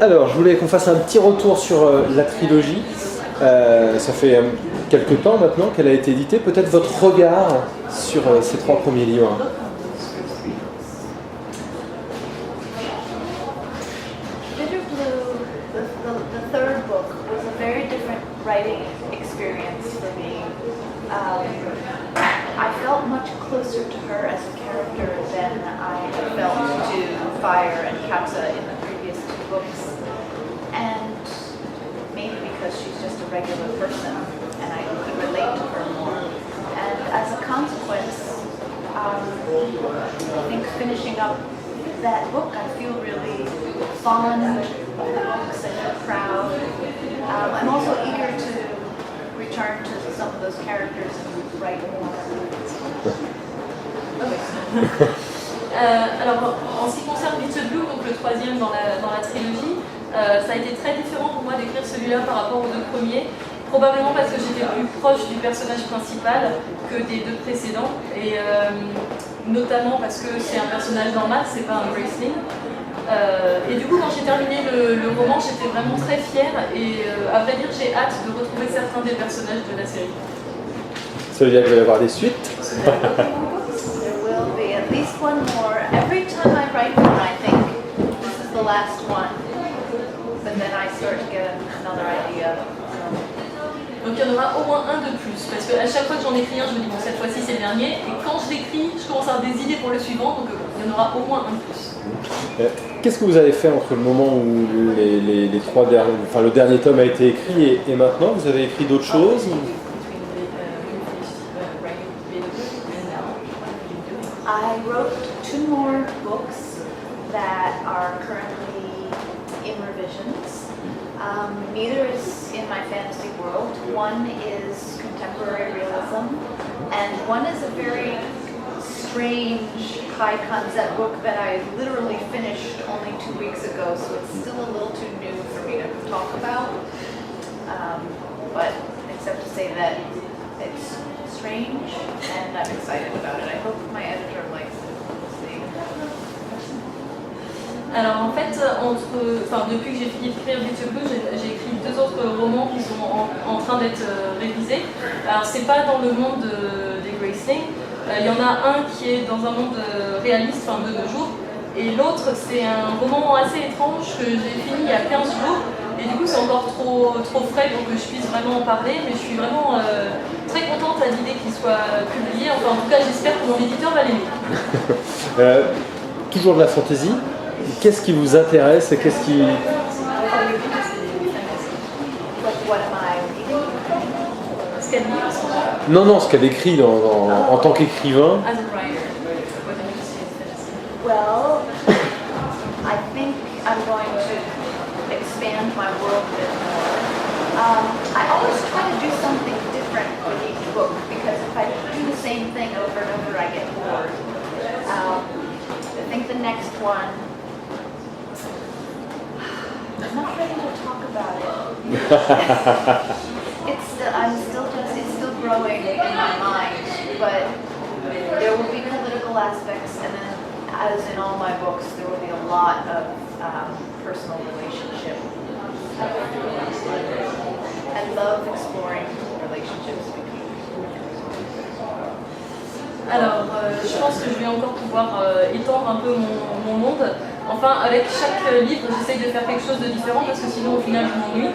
Alors, je voulais qu'on fasse un petit retour sur la trilogie. Ça fait quelques temps maintenant qu'elle a été éditée. Peut-être votre regard sur ces 3 premiers livres. Bitter Blue, the third book, was a very different writing experience for me. I felt much closer to her as a character than I had felt to Fire and Katza in the previous 2 books. And maybe because she's just a regular person and I could relate to her more. And as a consequence, I think finishing up that book, I feel really fond of the books. I feel proud. I'm also eager to return to some of those characters and write more. Alors, en ce qui concerne Bitter Blue, donc le 3e dans la trilogie, ça a été très différent pour moi d'écrire celui-là par rapport aux 2 premiers. Probablement parce que j'étais plus proche du personnage principal que des 2 précédents, et notamment parce que c'est un personnage normal, c'est pas un Graceling. Et du coup, quand j'ai terminé le roman, j'étais vraiment très fière, et à vrai dire, j'ai hâte de retrouver certains des personnages de la série. Ça veut dire qu'il va y avoir des suites. There will be at least one more. Every time I write one, I think this is the last one, but then I start to get another idea. Donc il y en aura au moins un de plus, parce qu'à chaque fois que j'en écris un, je me dis bon, cette fois-ci c'est le dernier, et quand je l'écris, je commence à avoir des idées pour le suivant, donc il y en aura au moins un de plus. Qu'est-ce que vous avez fait entre le moment où les 3 derniers, enfin le dernier tome a été écrit et maintenant? Vous avez écrit d'autres choses? I wrote 2 more books that are currently in revisions. Neither is in my fantasy world. One is contemporary realism, and one is a very strange high concept book that I literally finished only 2 weeks ago, so it's still a little too new for me to talk about. But except to say that it's strange and I'm excited about it. I hope my editor likes it. We'll see. Alors en fait, depuis que j'ai fini d'écrire Bitter Blue, j'ai écrit 2 autres romans qui sont en train d'être révisés. Alors c'est pas dans le monde des Graceling. Il y en a un qui est dans un monde réaliste, enfin de nos jours, et l'autre c'est un roman assez étrange que j'ai fini il y a 15 jours, et du coup c'est encore trop frais pour que je puisse vraiment en parler, mais je suis vraiment très contente à l'idée qu'il soit publié. Enfin en tout cas j'espère que mon éditeur va l'aimer. Toujours de la fantaisie. Qu'est-ce qui vous intéresse et qu'est-ce qui... Non, ce qu'elle écrit en tant qu'écrivain. Well, I think I'm going to expand my world a bit more. I always try to do something different with each book, because if I do the same thing over and over, I get bored. I think the next one, I'm not ready to talk about it. It's still growing in my mind, but there will be political aspects, and then, as in all my books, there will be a lot of personal relationship. I love exploring relationships with people. Alors, je pense que je vais encore pouvoir étendre un peu mon monde. Enfin, avec chaque livre, j'essaye de faire quelque chose de différent parce que sinon, au final, je m'ennuie.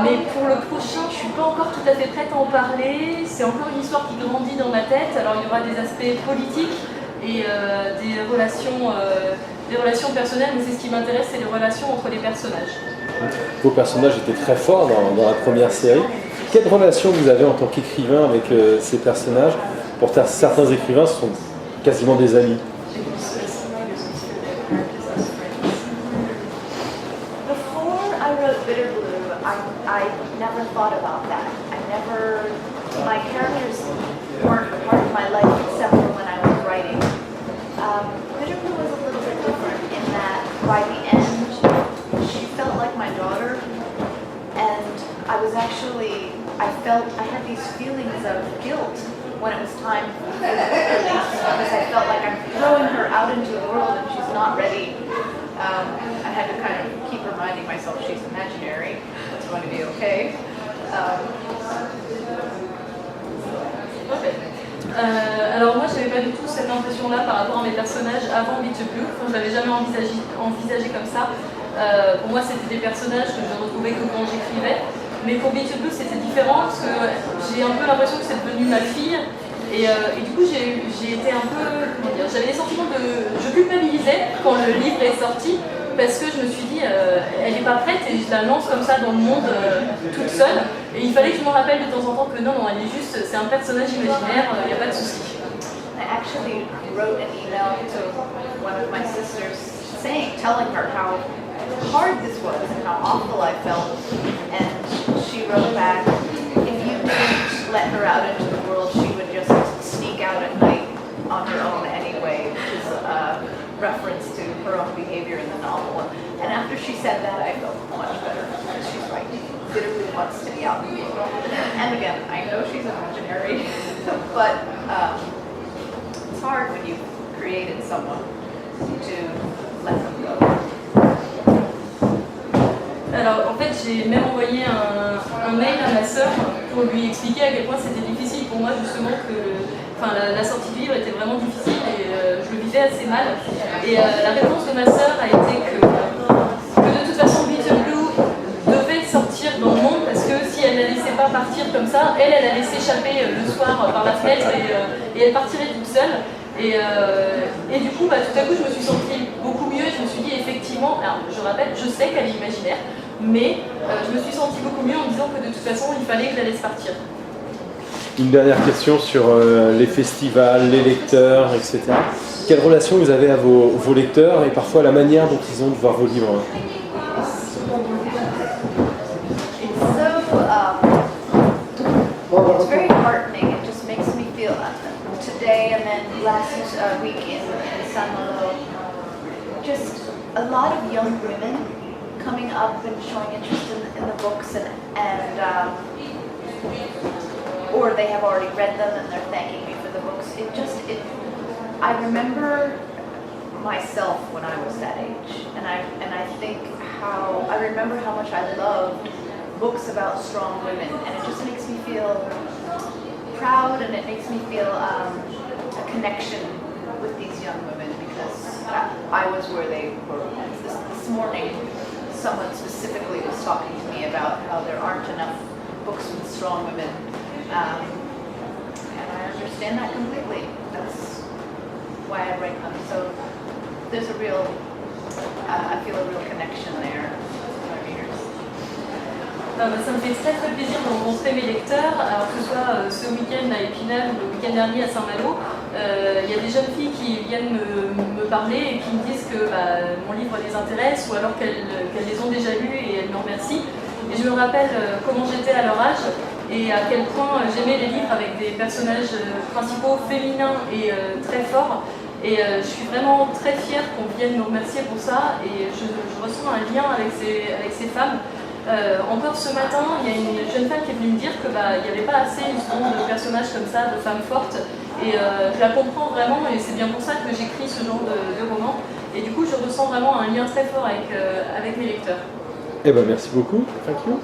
Mais pour le prochain, je ne suis pas encore tout à fait prête à en parler. C'est encore une histoire qui grandit dans ma tête. Alors, il y aura des aspects politiques et des relations personnelles, mais c'est ce qui m'intéresse, c'est les relations entre les personnages. Vos personnages étaient très forts dans la première série. Quelle relation vous avez en tant qu'écrivain avec ces personnages? Pour certains écrivains, ce sont quasiment des amis. Before I wrote Bitter Blue, I never thought about that. My characters weren't part of my life except for when I was writing. Bitter Blue was a little bit different in that by the end, she felt like my daughter, and I had these feelings of guilt when it was time for the release, because I felt like I'm throwing her out into the world and she's not ready. I had to kind of keep her mind myself she's imaginary. It's going to be okay. Alors moi, j'avais pas du tout cette impression-là par rapport à mes personnages avant Beat the Blue. Enfin, je l'avais jamais envisagé comme ça. Pour moi, c'était des personnages que je ne retrouvais que quand j'écrivais. Mais pour Beat the Blue, c'était différent parce que j'ai un peu l'impression que c'est devenu ma fille. Et du coup, j'ai été un peu, comment dire, j'avais des sentiments de... Je culpabilisais quand le livre est sorti parce que je me suis dit, elle n'est pas prête et je la lance comme ça dans le monde toute seule. Et il fallait que je me rappelle de temps en temps que non, elle est juste, c'est un personnage imaginaire, il n'y a pas de souci. I actually wrote an email to one of my sisters telling her how hard this was and how awful I felt. And she wrote back, if you didn't let her out into the world, she would just sneak out at night on her own anyway, which is a reference to her own behavior in the novel. And after she said that, I felt much better. She's right. She literally wants to be out in the world. And again, I know she's imaginary, but it's hard when you've created someone to let them go. Alors en fait j'ai même envoyé un mail à ma sœur pour lui expliquer à quel point c'était difficile pour moi justement que la sortie du livre était vraiment difficile et je le vivais assez mal. Et la réponse de ma sœur a été que de toute façon Beat the Blue devait sortir dans le monde parce que si elle ne la laissait pas partir comme ça, elle allait s'échapper le soir par la fenêtre et elle partirait toute seule. Et du coup, tout à coup, je me suis sentie beaucoup mieux. Je me suis dit effectivement, alors je rappelle, je sais qu'elle est imaginaire, mais je me suis sentie beaucoup mieux en me disant que de toute façon, il fallait que je la laisse partir. Une dernière question sur les festivals, les lecteurs, etc. Quelle relation vous avez à vos lecteurs et parfois la manière dont ils ont de voir vos livres? It's very heartening. It just makes me feel today and then last week in San Malo, just a lot of young women coming up and showing interest in the books and or they have already read them and they're thanking me for the books. I remember myself when I was that age, and I think I remember how much I loved books about strong women, and it just makes me feel proud, and it makes me feel a connection with these young women because I was where they were. This morning, someone specifically was talking to me about how there aren't enough books with strong women, and I understand that completely. That's why I write them. So there's I feel a real connection there with my readers. Ça me fait très très plaisir de rencontrer mes lecteurs, alors que ce soit ce week-end à Épinal ou le week-end dernier à Saint-Malo. Il y a des jeunes filles qui viennent me parler et qui me disent que mon livre les intéresse ou alors qu'elles les ont déjà lus et elles me remercient. Et je me rappelle comment j'étais à leur âge et à quel point j'aimais les livres avec des personnages principaux féminins et très forts. Et je suis vraiment très fière qu'on vienne me remercier pour ça et je ressens un lien avec ces femmes. Encore ce matin, il y a une jeune femme qui est venue me dire qu'il n'y avait pas assez justement de personnages comme ça, de femmes fortes. Et je la comprends vraiment et c'est bien pour ça que j'écris ce genre de roman. Et du coup, je ressens vraiment un lien très fort avec mes lecteurs. Eh ben, merci beaucoup. Thank you.